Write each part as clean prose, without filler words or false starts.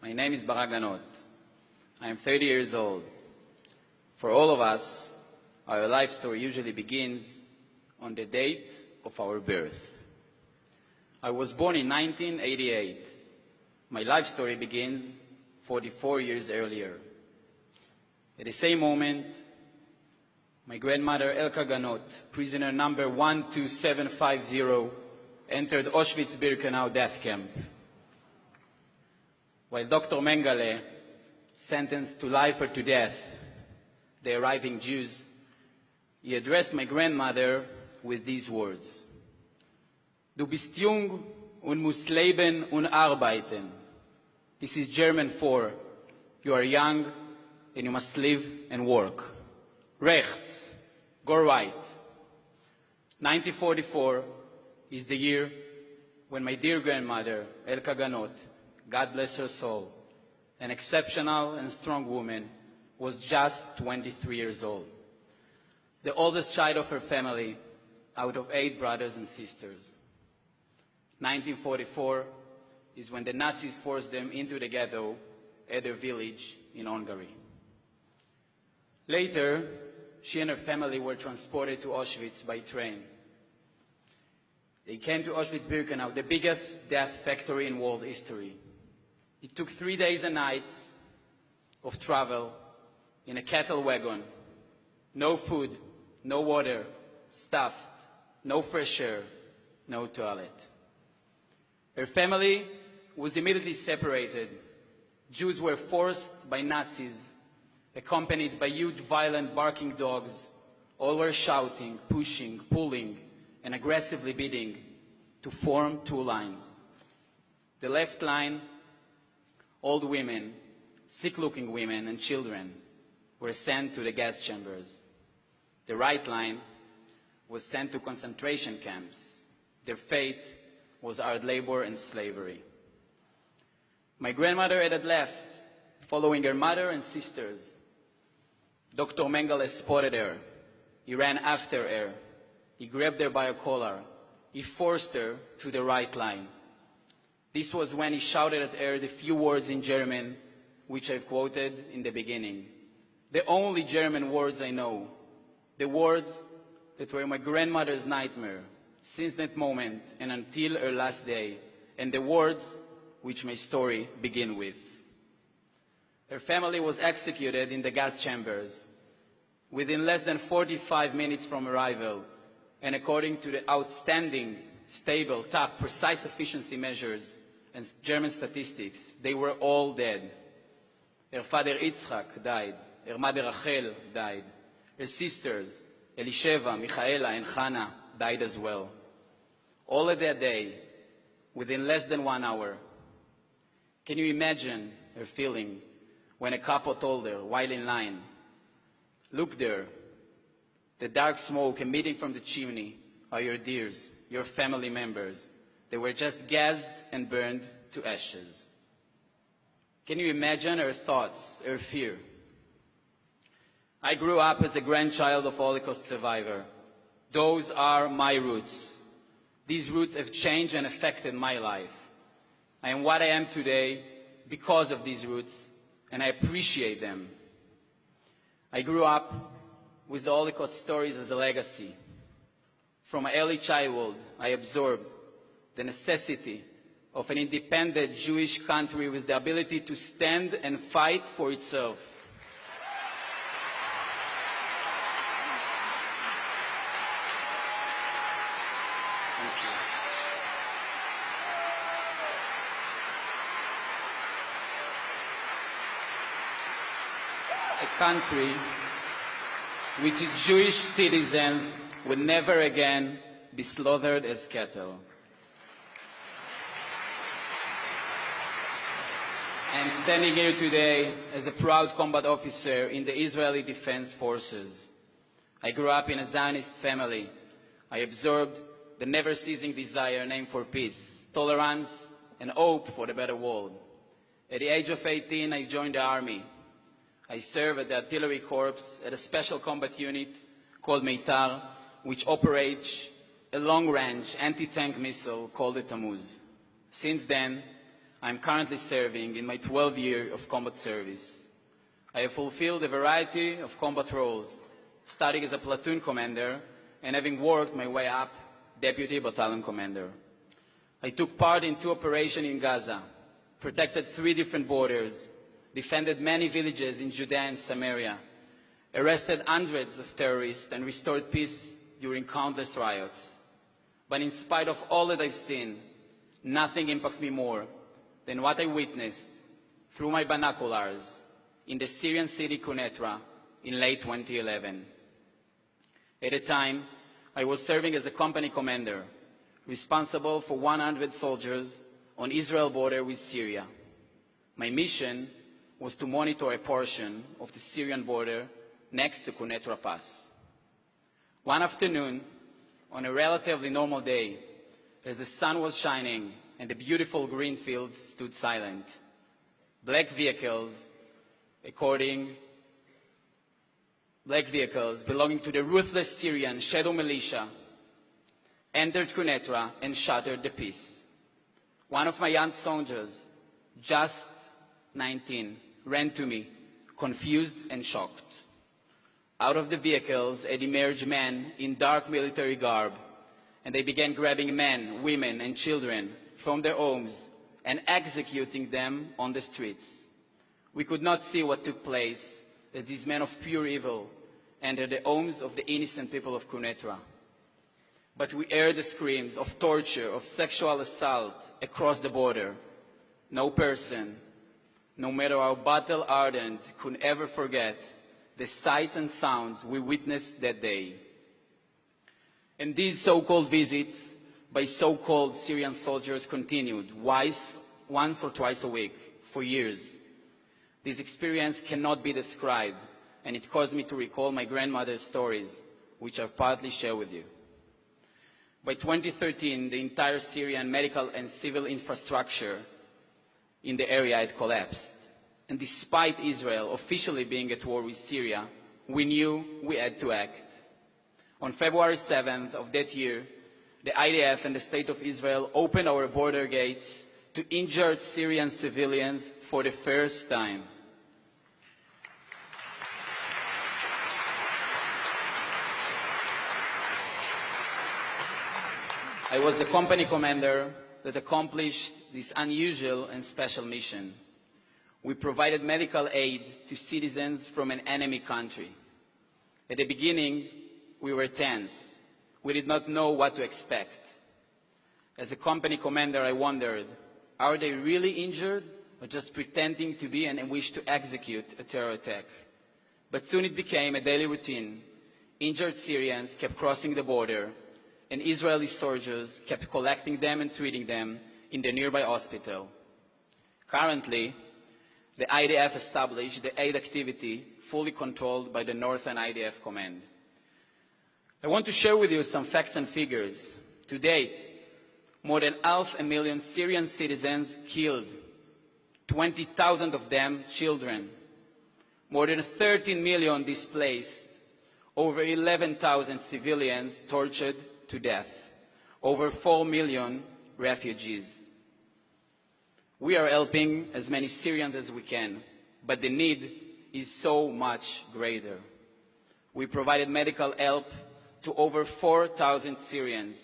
My name is Baraganot. I am 30 years old. For all of us, our life story usually begins on the date of our birth. I was born in 1988. My life story begins 44 years earlier. At the same moment, my grandmother Elka Ganot, prisoner number 12750, entered Auschwitz-Birkenau death camp. While Dr. Mengele sentenced to life or to death the arriving Jews, he addressed my grandmother with these words: Du bist jung und musst leben und arbeiten. This is German for, you are young and you must live and work. Rechts, go right. 1944 is the year when my dear grandmother, Elka Ganot, God bless her soul, an exceptional and strong woman, was just 23 years old. The oldest child of her family out of 8 brothers and sisters. 1944 is when the Nazis forced them into the ghetto at their village in Hungary. Later, she and her family were transported to Auschwitz by train. They came to Auschwitz-Birkenau, the biggest death factory in world history. It took 3 days and nights of travel in a cattle wagon. No food, no water, stuffed, no fresh air, no toilet. Her family was immediately separated. Jews were forced by Nazis, accompanied by huge violent barking dogs. All were shouting, pushing, pulling, and aggressively beating to form 2 lines. The left line, old women, sick-looking women and children were sent to the gas chambers. The right line was sent to concentration camps. Their fate was hard labor and slavery. My grandmother had left, following her mother and sisters. Dr. Mengele spotted her. He ran after her. He grabbed her by a collar. He forced her to the right line. This was when he shouted at her the few words in German, which I've quoted in the beginning. The only German words I know. The words that were my grandmother's nightmare since that moment and until her last day, and the words which my story begins with. Her family was executed in the gas chambers within less than 45 minutes from arrival, and according to the outstanding, stable, tough, precise efficiency measures and German statistics, they were all dead. Her father Yitzchak died. Her mother Rachel died. Her sisters Elisheva, Michaela, and Hannah died as well. All of that day, within less than 1 hour. Can you imagine her feeling when a couple told her, while in line, look there, the dark smoke emitting from the chimney are your dears, your family members. They were just gassed and burned to ashes. Can you imagine her thoughts, her fear? I grew up as a grandchild of Holocaust survivor. Those are my roots. These roots have changed and affected my life. I am what I am today because of these roots, and I appreciate them. I grew up with the Holocaust stories as a legacy. From my early childhood, I absorbed the necessity of an independent Jewish country with the ability to stand and fight for itself. A country which its Jewish citizens will never again be slaughtered as cattle. I am standing here today as a proud combat officer in the Israeli Defense Forces. I grew up in a Zionist family. I absorbed the never-ceasing desire named for peace, tolerance, and hope for the better world. At the age of 18, I joined the army. I served at the artillery corps at a special combat unit called Meitar, which operates a long-range anti-tank missile called the Tammuz. Since then, I am currently serving in my 12th year of combat service. I have fulfilled a variety of combat roles, starting as a platoon commander and having worked my way up, deputy battalion commander. I took part in 2 operations in Gaza, protected 3 different borders, defended many villages in Judea and Samaria, arrested hundreds of terrorists, and restored peace during countless riots. But in spite of all that I've seen, nothing impacted me more than what I witnessed through my binoculars in the Syrian city Quneitra in late 2011. At the time, I was serving as a company commander, responsible for 100 soldiers on Israel border with Syria. My mission was to monitor a portion of the Syrian border next to Quneitra Pass. One afternoon, on a relatively normal day, as the sun was shining and the beautiful green fields stood silent, black vehicles belonging to the ruthless Syrian shadow militia entered Quneitra and shattered the peace. One of my young soldiers, just 19, ran to me, confused and shocked. Out of the vehicles had emerged men in dark military garb, and they began grabbing men, women, and children from their homes and executing them on the streets. We could not see what took place as these men of pure evil entered the homes of the innocent people of Quneitra. But we heard the screams of torture, of sexual assault across the border. No person, no matter how battle-hardened, could ever forget the sights and sounds we witnessed that day. And these so-called visits by so-called Syrian soldiers continued once or twice a week for years. This experience cannot be described, and it caused me to recall my grandmother's stories, which I've partly shared with you. By 2013, the entire Syrian medical and civil infrastructure in the area had collapsed. And despite Israel officially being at war with Syria, we knew we had to act. On February 7th of that year, the IDF and the State of Israel opened our border gates to injured Syrian civilians for the first time. I was the company commander that accomplished this unusual and special mission. We provided medical aid to citizens from an enemy country. At the beginning, we were tense. We did not know what to expect. As a company commander, I wondered, are they really injured or just pretending to be and wish to execute a terror attack? But soon it became a daily routine. Injured Syrians kept crossing the border, and Israeli soldiers kept collecting them and treating them in the nearby hospital. Currently, the IDF established the aid activity fully controlled by the Northern IDF Command. I want to share with you some facts and figures. To date, more than 500,000 Syrian citizens killed, 20,000 of them children, more than 13 million displaced, over 11,000 civilians tortured to death, over 4 million refugees. We are helping as many Syrians as we can, but the need is so much greater. We provided medical help to over 4,000 Syrians.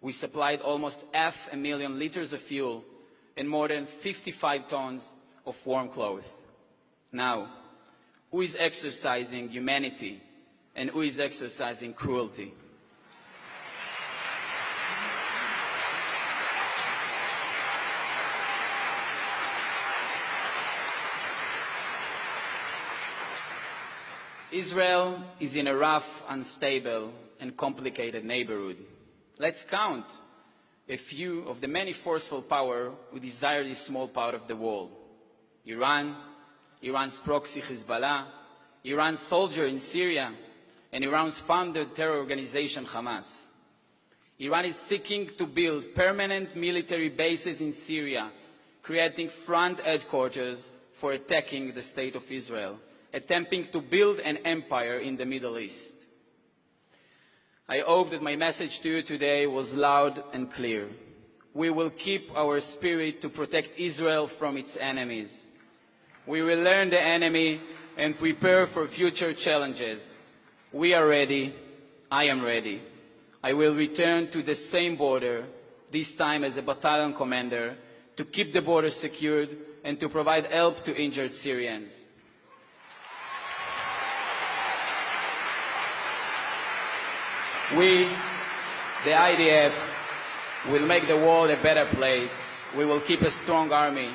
We supplied almost 500,000 liters of fuel and more than 55 tons of warm clothes. Now, who is exercising humanity and who is exercising cruelty? Israel is in a rough, unstable, and complicated neighborhood. Let's count a few of the many forceful powers who desire this small part of the world. Iran, Iran's proxy Hezbollah, Iran's soldier in Syria, and Iran's founded terror organization Hamas. Iran is seeking to build permanent military bases in Syria, creating front headquarters for attacking the State of Israel, attempting to build an empire in the Middle East. I hope that my message to you today was loud and clear. we will keep our spirit to protect Israel from its enemies. We will learn the enemy and prepare for future challenges. We are ready. I am ready. I will return to the same border, this time as a battalion commander, to keep the border secured and to provide help to injured Syrians. We, the IDF, will make the world a better place. We will keep a strong army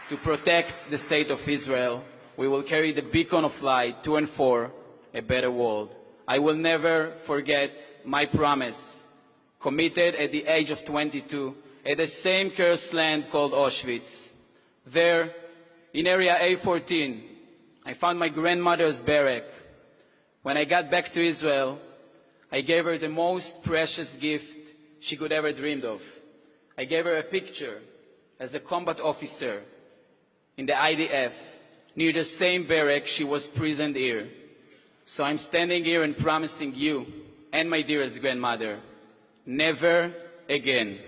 to protect the state of Israel. We will carry the beacon of light to and for a better world. I will never forget my promise, committed at the age of 22, at the same cursed land called Auschwitz. There, in area A14, I found my grandmother's barrack. When I got back to Israel, I gave her the most precious gift she could ever dreamed of. I gave her a picture as a combat officer in the IDF, near the same barrack she was prisoned here. So I'm standing here and promising you and my dearest grandmother, never again.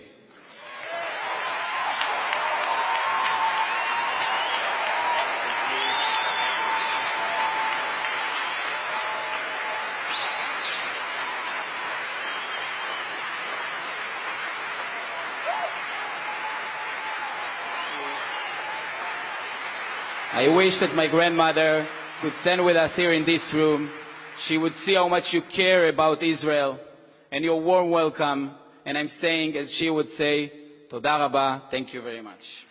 I wish that my grandmother could stand with us here in this room. She would see how much you care about Israel and your warm welcome. And I'm saying, as she would say, Todah Rabba, thank you very much.